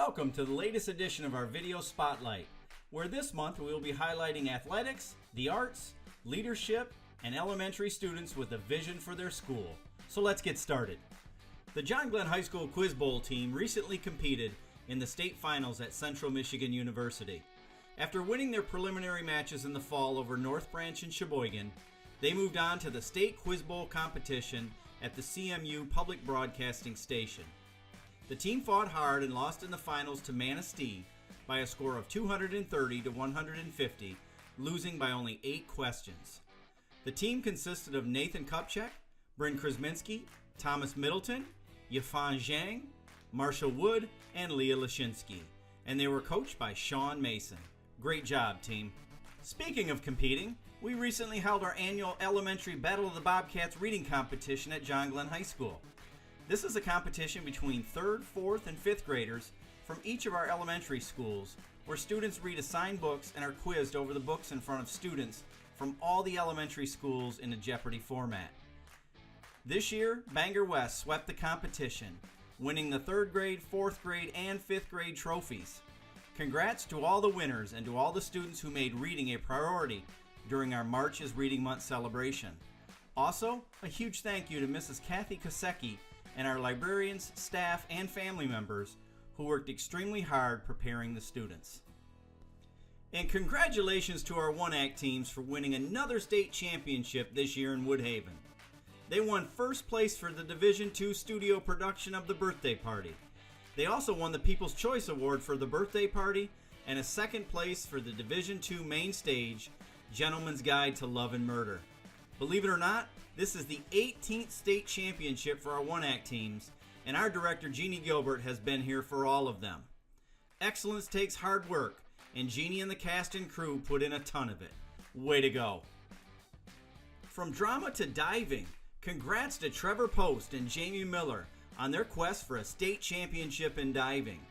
Welcome to the latest edition of our Video Spotlight, where this month we will be highlighting athletics, the arts, leadership, and elementary students with a vision for their school. So let's get started. The John Glenn High School Quiz Bowl team recently competed in the state finals at Central Michigan University. After winning their preliminary matches in the fall over North Branch and Sheboygan, they moved on to the state Quiz Bowl competition at the CMU Public Broadcasting Station. The team fought hard and lost in the finals to Manistee by a score of 230 to 150, losing by only 8 questions. The team consisted of Nathan Kupchak, Bryn Krasminski, Thomas Middleton, Yifan Zhang, Marshall Wood, and Leah Lashinsky, and they were coached by Sean Mason. Great job, team. Speaking of competing, we recently held our annual elementary Battle of the Bobcats reading competition at John Glenn High School. This is a competition between 3rd, 4th, and 5th graders from each of our elementary schools, where students read assigned books and are quizzed over the books in front of students from all the elementary schools in a Jeopardy format. This year, Bangor West swept the competition, winning the 3rd grade, 4th grade, and 5th grade trophies. Congrats to all the winners and to all the students who made reading a priority during our March is Reading Month celebration. Also, a huge thank you to Mrs. Kathy Kosecki and our librarians, staff, and family members who worked extremely hard preparing the students. And congratulations to our one-act teams for winning another state championship this year in Woodhaven. They won first place for the Division II studio production of The Birthday Party. They also won the People's Choice Award for The Birthday Party and a second place for the Division II main stage, Gentleman's Guide to Love and Murder. Believe it or not, this is the 18th state championship for our one-act teams, and our director Jeannie Gilbert has been here for all of them. Excellence takes hard work, and Jeannie and the cast and crew put in a ton of it. Way to go. From drama to diving, congrats to Trevor Post and Jamie Miller on their quest for a state championship in diving.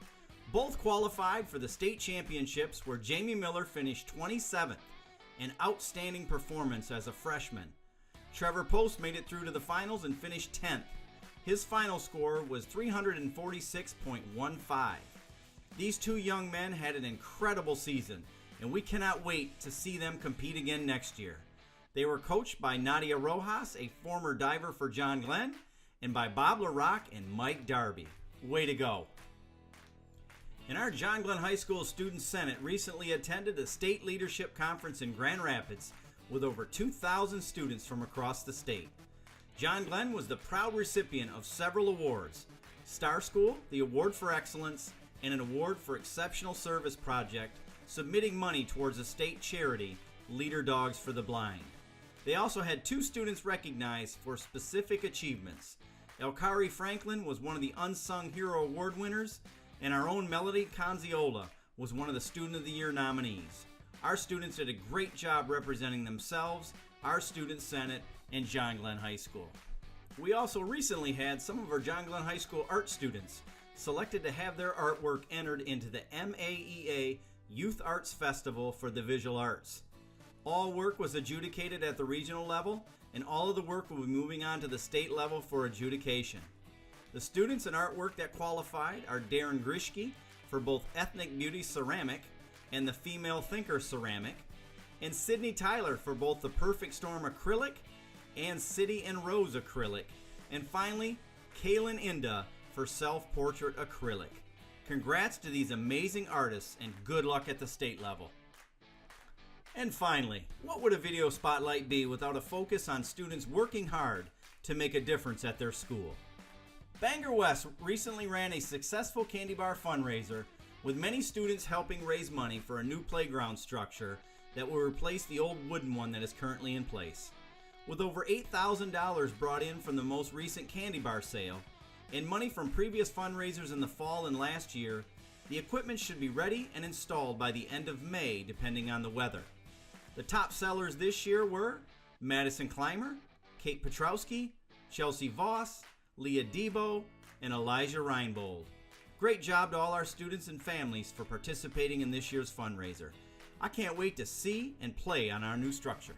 Both qualified for the state championships, where Jamie Miller finished 27th, an outstanding performance as a freshman. Trevor Post made it through to the finals and finished 10th. His final score was 346.15. These two young men had an incredible season, and we cannot wait to see them compete again next year. They were coached by Nadia Rojas, a former diver for John Glenn, and by Bob LaRock and Mike Darby. Way to go. And our John Glenn High School Student Senate recently attended a state leadership conference in Grand Rapids with over 2,000 students from across the state. John Glenn was the proud recipient of several awards: Star School, the Award for Excellence, and an Award for Exceptional Service Project, submitting money towards a state charity, Leader Dogs for the Blind. They also had 2 students recognized for specific achievements. Elkari Franklin was one of the Unsung Hero Award winners, and our own Melody Conziola was one of the Student of the Year nominees. Our students did a great job representing themselves, our Student Senate, and John Glenn High School. We also recently had some of our John Glenn High School art students selected to have their artwork entered into the MAEA Youth Arts Festival for the Visual Arts. All work was adjudicated at the regional level, and all of the work will be moving on to the state level for adjudication. The students and artwork that qualified are Darren Grishke for both Ethnic Beauty Ceramic and the Female Thinker Ceramic, and Sydney Tyler for both the Perfect Storm Acrylic and City and Rose Acrylic, and finally, Kaylin Inda for Self-Portrait Acrylic. Congrats to these amazing artists, and good luck at the state level. And finally, what would a video spotlight be without a focus on students working hard to make a difference at their school? Bangor West recently ran a successful candy bar fundraiser, with many students helping raise money for a new playground structure that will replace the old wooden one that is currently in place. With over $8,000 brought in from the most recent candy bar sale, and money from previous fundraisers in the fall and last year, the equipment should be ready and installed by the end of May, depending on the weather. The top sellers this year were Madison Clymer, Kate Petrowski, Chelsea Voss, Leah Debo, and Elijah Reinbold. Great job to all our students and families for participating in this year's fundraiser. I can't wait to see and play on our new structure.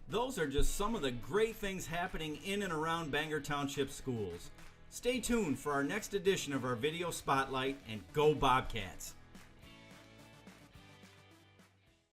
Those are just some of the great things happening in and around Bangor Township schools. Stay tuned for our next edition of our Video Spotlight, and go Bobcats!